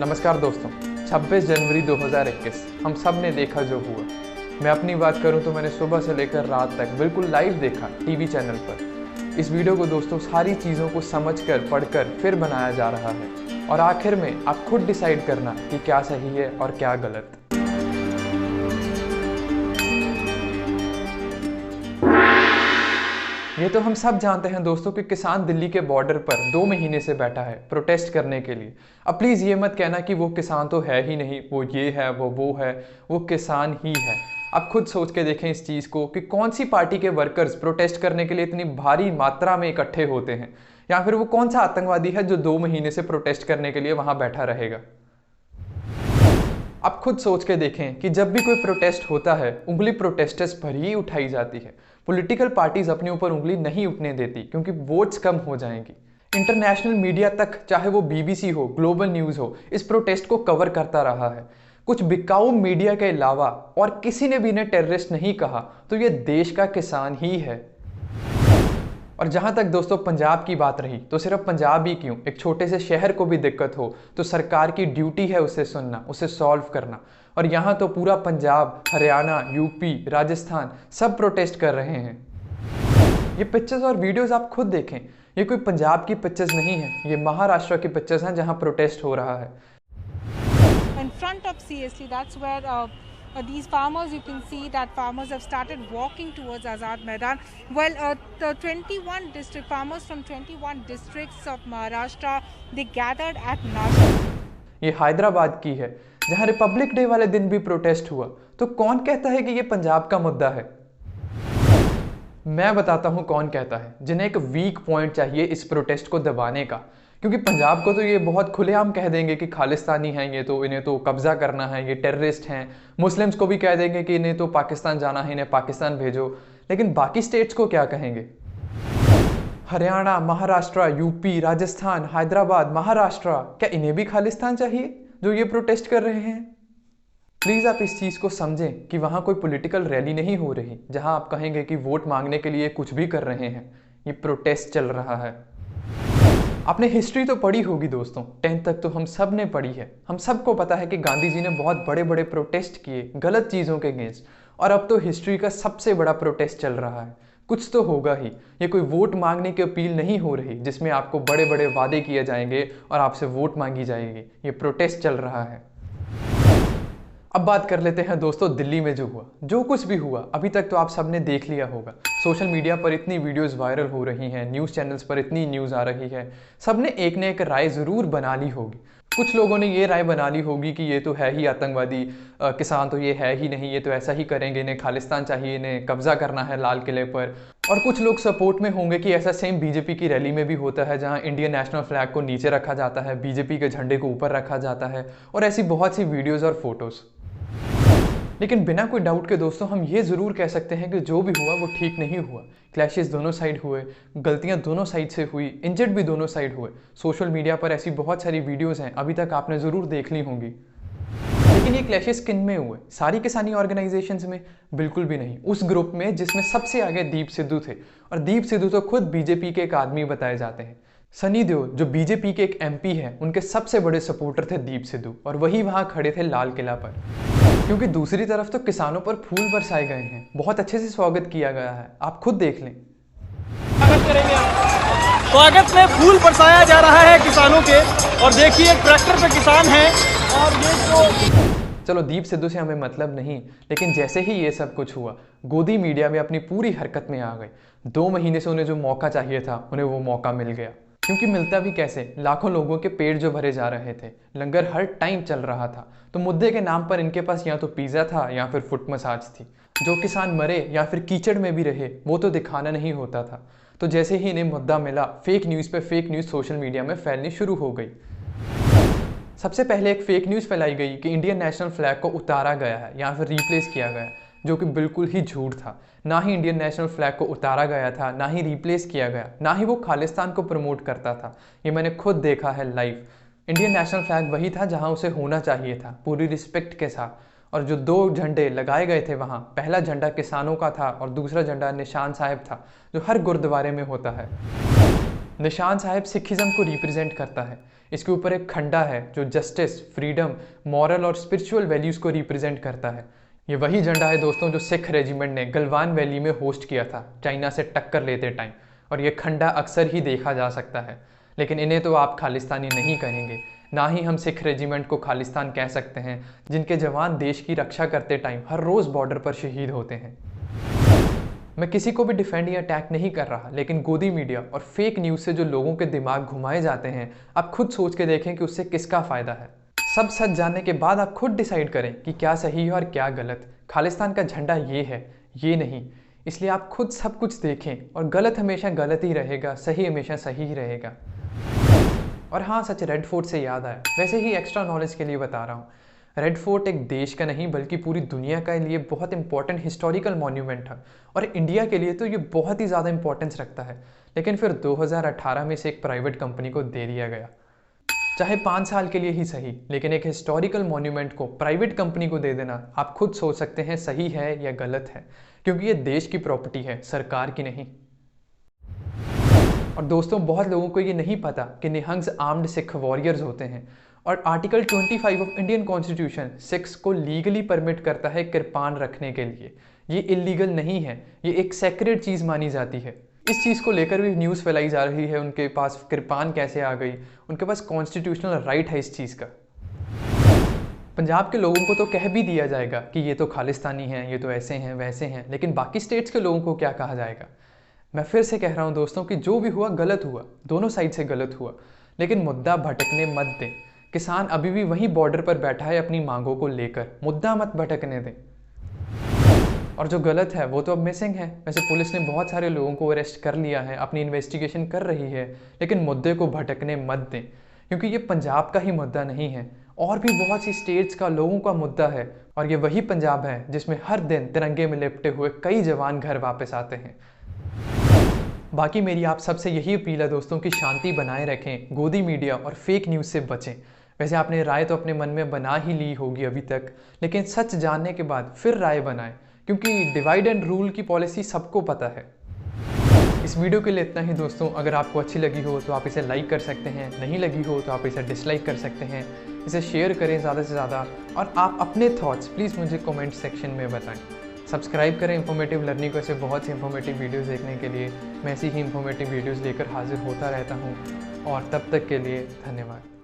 नमस्कार दोस्तों, 26 जनवरी 2021 हम सब ने देखा जो हुआ। मैं अपनी बात करूं तो मैंने सुबह से लेकर रात तक बिल्कुल लाइव देखा टीवी चैनल पर। इस वीडियो को दोस्तों सारी चीज़ों को समझकर पढ़कर फिर बनाया जा रहा है और आखिर में आप खुद डिसाइड करना कि क्या सही है और क्या गलत। ये तो हम सब जानते हैं दोस्तों कि किसान दिल्ली के बॉर्डर पर 2 महीने से बैठा है प्रोटेस्ट करने के लिए। अब प्लीज़ ये मत कहना कि वो किसान तो है ही नहीं, वो ये है वो है, वो किसान ही है। आप खुद सोच के देखें इस चीज़ को कि कौन सी पार्टी के वर्कर्स प्रोटेस्ट करने के लिए इतनी भारी मात्रा में इकट्ठे होते हैं, या फिर वो कौन सा आतंकवादी है जो 2 महीने से प्रोटेस्ट करने के लिए वहाँ बैठा रहेगा। आप खुद सोच के देखें कि जब भी कोई प्रोटेस्ट होता है उंगली प्रोटेस्टर्स पर ही उठाई जाती है। पॉलिटिकल पार्टीज अपने ऊपर उंगली नहीं उठने देती क्योंकि वोट्स कम हो जाएंगी। इंटरनेशनल मीडिया तक, चाहे वो बीबीसी हो, ग्लोबल न्यूज़ हो, इस प्रोटेस्ट को कवर करता रहा है। कुछ बिकाऊ मीडिया के अलावा और किसी ने भी इन्हें टेररिस्ट नहीं कहा, तो ये देश का किसान ही है। और जहां तक दोस्तों पंजाब की बात रही, तो सिर्फ पंजाब ही क्यों, एक छोटे से शहर को भी दिक्कत हो तो सरकार की ड्यूटी है उसे सुनना, उसे सॉल्व करना। और यहाँ तो पूरा पंजाब, हरियाणा, यूपी, राजस्थान सब प्रोटेस्ट कर रहे हैं। ये पिक्चर्स और वीडियोस आप खुद देखें, ये कोई पंजाब की पिक्चर्स नहीं है, ये महाराष्ट्र की पिक्चर्स हैं जहाँ प्रोटेस्ट हो रहा है। In front of CST, that's where these farmers, you can see that farmers have started walking towards Azad Maidan. Well, the 21 district farmers from 21 districts of Maharashtra, they gathered at Nashik. ये हैदराबाद की है जहां Republic day वाले दिन भी protest हुआ। तो कौन कहता है कि ये पंजाब का मुद्दा है? मैं बताता हूं कौन कहता है, जिन्हें एक वीक पॉइंट चाहिए इस प्रोटेस्ट को दबाने का। क्योंकि पंजाब को तो ये बहुत खुलेआम कह देंगे कि खालिस्तानी हैं, ये तो इन्हें तो कब्जा करना है, ये टेररिस्ट हैं। मुस्लिम्स को भी कह देंगे कि इन्हें तो पाकिस्तान जाना है, इन्हें पाकिस्तान भेजो। लेकिन बाकी स्टेट्स को क्या कहेंगे? हरियाणा, महाराष्ट्र, यूपी, राजस्थान, हैदराबाद, महाराष्ट्र, क्या इन्हें भी खालिस्तान चाहिए जो ये प्रोटेस्ट कर रहे हैं? प्लीज़ आप इस चीज़ को समझें कि वहाँ कोई पॉलिटिकल रैली नहीं हो रही जहाँ आप कहेंगे कि वोट मांगने के लिए कुछ भी कर रहे हैं। ये प्रोटेस्ट चल रहा है। आपने हिस्ट्री तो पढ़ी होगी दोस्तों, 10th तक तो हम सब ने पढ़ी है। हम सबको पता है कि गांधी जी ने बहुत बड़े बड़े प्रोटेस्ट किए गलत चीज़ों के अगेंस्ट, और अब तो हिस्ट्री का सबसे बड़ा प्रोटेस्ट चल रहा है। कुछ तो होगा ही। ये कोई वोट मांगने की अपील नहीं हो रही जिसमें आपको बड़े बड़े वादे किए जाएंगे और आपसे वोट मांगी जाएगी। ये प्रोटेस्ट चल रहा है। अब बात कर लेते हैं दोस्तों दिल्ली में जो हुआ, जो कुछ भी हुआ अभी तक तो आप सबने देख लिया होगा। सोशल मीडिया पर इतनी वीडियोस वायरल हो रही हैं, न्यूज़ चैनल्स पर इतनी न्यूज़ आ रही है, सबने एक न एक राय ज़रूर बना ली होगी। कुछ लोगों ने ये राय बना ली होगी कि ये तो है ही आतंकवादी, किसान तो ये है ही नहीं, ये तो ऐसा ही करेंगे, इन्हें खालिस्तान चाहिए, इन्हें कब्जा करना है लाल किले पर। और कुछ लोग सपोर्ट में होंगे कि ऐसा सेम बीजेपी की रैली में भी होता है जहां इंडियन नेशनल फ्लैग को नीचे रखा जाता है, बीजेपी के झंडे को ऊपर रखा जाता है, और ऐसी बहुत सी वीडियोज़ और फोटोज़। लेकिन बिना कोई डाउट के दोस्तों हम ये ज़रूर कह सकते हैं कि जो भी हुआ वो ठीक नहीं हुआ। क्लैशेस दोनों साइड हुए, गलतियां दोनों साइड से हुई, इंजर्ड भी दोनों साइड हुए। सोशल मीडिया पर ऐसी बहुत सारी वीडियोस हैं, अभी तक आपने ज़रूर देख ली होंगी। लेकिन ये क्लैशेस किन में हुए? सारी किसानी ऑर्गेनाइजेशंस में? बिल्कुल भी नहीं। उस ग्रुप में जिसमें सबसे आगे दीप सिद्धू थे, और दीप सिद्धू तो खुद बीजेपी के एक आदमी बताए जाते हैं। सनी देओल जो बीजेपी के एक एमपी हैं, उनके सबसे बड़े सपोर्टर थे दीप सिद्धू, और वही वहां खड़े थे लाल किला पर। क्योंकि दूसरी तरफ तो किसानों पर फूल बरसाए गए हैं, बहुत अच्छे से स्वागत किया गया है, आप खुद देख लें। स्वागत करेंगे आप। स्वागत में फूल बरसाया जा रहा है किसानों के, और देखिए ट्रैक्टर पे किसान हैं। और ये तो चलो दीप सिद्धू से हमें मतलब नहीं, लेकिन जैसे ही ये सब कुछ हुआ, गोदी मीडिया में अपनी पूरी हरकत में आ गए। 2 महीने से उन्हें जो मौका चाहिए था, उन्हें वो मौका मिल गया। क्योंकि मिलता भी कैसे, लाखों लोगों के पेट जो भरे जा रहे थे, लंगर हर टाइम चल रहा था, तो मुद्दे के नाम पर इनके पास या तो पिज़्ज़ा था या फिर फुट मसाज थी। जो किसान मरे या फिर कीचड़ में भी रहे, वो तो दिखाना नहीं होता था। तो जैसे ही इन्हें मुद्दा मिला, फेक न्यूज़ पे फेक न्यूज़ सोशल मीडिया में फैलनी शुरू हो गई। सबसे पहले एक फेक न्यूज़ फैलाई गई कि इंडियन नेशनल फ्लैग को उतारा गया है या फिर रिप्लेस किया गया है, जो कि बिल्कुल ही झूठ था। ना ही इंडियन नेशनल फ्लैग को उतारा गया था, ना ही रिप्लेस किया गया, ना ही वो खालिस्तान को प्रमोट करता था। ये मैंने खुद देखा है लाइव। इंडियन नेशनल फ्लैग वही था जहां उसे होना चाहिए था, पूरी रिस्पेक्ट के साथ। और जो 2 झंडे लगाए गए थे वहाँ, पहला झंडा किसानों का था और दूसरा झंडा निशान साहिब था, जो हर गुरुद्वारे में होता है। निशान साहिब सिखिज़म को रिप्रेजेंट करता है। इसके ऊपर एक खंडा है जो जस्टिस, फ्रीडम, मॉरल और स्पिरिचुअल वैल्यूज़ को रिप्रेजेंट करता है। ये वही झंडा है दोस्तों जो सिख रेजिमेंट ने गलवान वैली में होस्ट किया था चाइना से टक्कर लेते टाइम, और ये खंडा अक्सर ही देखा जा सकता है। लेकिन इन्हें तो आप खालिस्तानी नहीं कहेंगे, ना ही हम सिख रेजिमेंट को खालिस्तान कह सकते हैं, जिनके जवान देश की रक्षा करते टाइम हर रोज़ बॉर्डर पर शहीद होते हैं। मैं किसी को भी डिफेंड या अटैक नहीं कर रहा, लेकिन गोदी मीडिया और फेक न्यूज़ से जो लोगों के दिमाग घुमाए जाते हैं, आप खुद सोच के देखें कि उससे किसका फ़ायदा है। सब सच जानने के बाद आप खुद डिसाइड करें कि क्या सही है और क्या गलत। खालिस्तान का झंडा ये है, ये नहीं। इसलिए आप खुद सब कुछ देखें, और गलत हमेशा गलत ही रहेगा, सही हमेशा सही ही रहेगा। और हाँ सच, रेड फोर्ट से याद आया, वैसे ही एक्स्ट्रा नॉलेज के लिए बता रहा हूँ। रेड फोर्ट एक देश का नहीं बल्कि पूरी दुनिया के लिए बहुत इंपॉर्टेंट हिस्टोरिकल मॉन्यूमेंट है, और इंडिया के लिए तो ये बहुत ही ज़्यादा इंपॉर्टेंस रखता है। लेकिन फिर 2018 में से एक प्राइवेट कंपनी को दे दिया गया। चाहे 5 साल के लिए ही सही, लेकिन एक हिस्टोरिकल मॉन्यूमेंट को प्राइवेट कंपनी को दे देना, आप खुद सोच सकते हैं सही है या गलत है, क्योंकि ये देश की प्रॉपर्टी है, सरकार की नहीं। और दोस्तों, बहुत लोगों को ये नहीं पता कि निहंग्स आर्म्ड सिख वॉरियर्स होते हैं, और article 25 of Indian constitution Sikhs को लीगली परमिट करता है कृपान रखने के लिए। ये इलीगल नहीं है, ये एक सेक्रेड चीज़ मानी जाती है। इस चीज़ को लेकर भी न्यूज़ फैलाई जा रही है, उनके पास कृपान कैसे आ गई, उनके पास कॉन्स्टिट्यूशनल राइट है इस चीज़ का। पंजाब के लोगों को तो कह भी दिया जाएगा कि ये तो खालिस्तानी हैं, ये तो ऐसे हैं वैसे हैं, लेकिन बाकी स्टेट्स के लोगों को क्या कहा जाएगा। मैं फिर से कह रहा हूँ दोस्तों कि जो भी हुआ गलत हुआ, दोनों साइड से गलत हुआ, लेकिन मुद्दा भटकने मत दें। किसान अभी भी वहीं बॉर्डर पर बैठा है अपनी मांगों को लेकर, मुद्दा मत भटकने दें। और जो गलत है वो तो अब मिसिंग है। वैसे पुलिस ने बहुत सारे लोगों को अरेस्ट कर लिया है, अपनी इन्वेस्टिगेशन कर रही है, लेकिन मुद्दे को भटकने मत दें, क्योंकि ये पंजाब का ही मुद्दा नहीं है, और भी बहुत सी स्टेट्स का, लोगों का मुद्दा है। और ये वही पंजाब है जिसमें हर दिन तिरंगे में लिपटे हुए कई जवान घर वापस आते हैं। बाकी मेरी आप सबसे यही अपील है दोस्तों कि शांति बनाए रखें, गोदी मीडिया और फेक न्यूज़ से बचें। वैसे आपने राय तो अपने मन में बना ही ली होगी अभी तक, लेकिन सच जानने के बाद फिर राय बनाएं, क्योंकि डिवाइड एंड रूल की पॉलिसी सबको पता है। इस वीडियो के लिए इतना ही दोस्तों। अगर आपको अच्छी लगी हो तो आप इसे लाइक कर सकते हैं, नहीं लगी हो तो आप इसे डिसलाइक कर सकते हैं। इसे शेयर करें ज़्यादा से ज़्यादा, और आप अपने थॉट्स प्लीज़ मुझे कमेंट सेक्शन में बताएं। सब्सक्राइब करें इन्फॉर्मेटिव लर्निंग को, ऐसे बहुत सी इन्फॉर्मेटिव वीडियोस देखने के लिए। मैं ऐसी ही इन्फॉर्मेटिव वीडियोस लेकर हाजिर होता रहता हूँ, और तब तक के लिए धन्यवाद।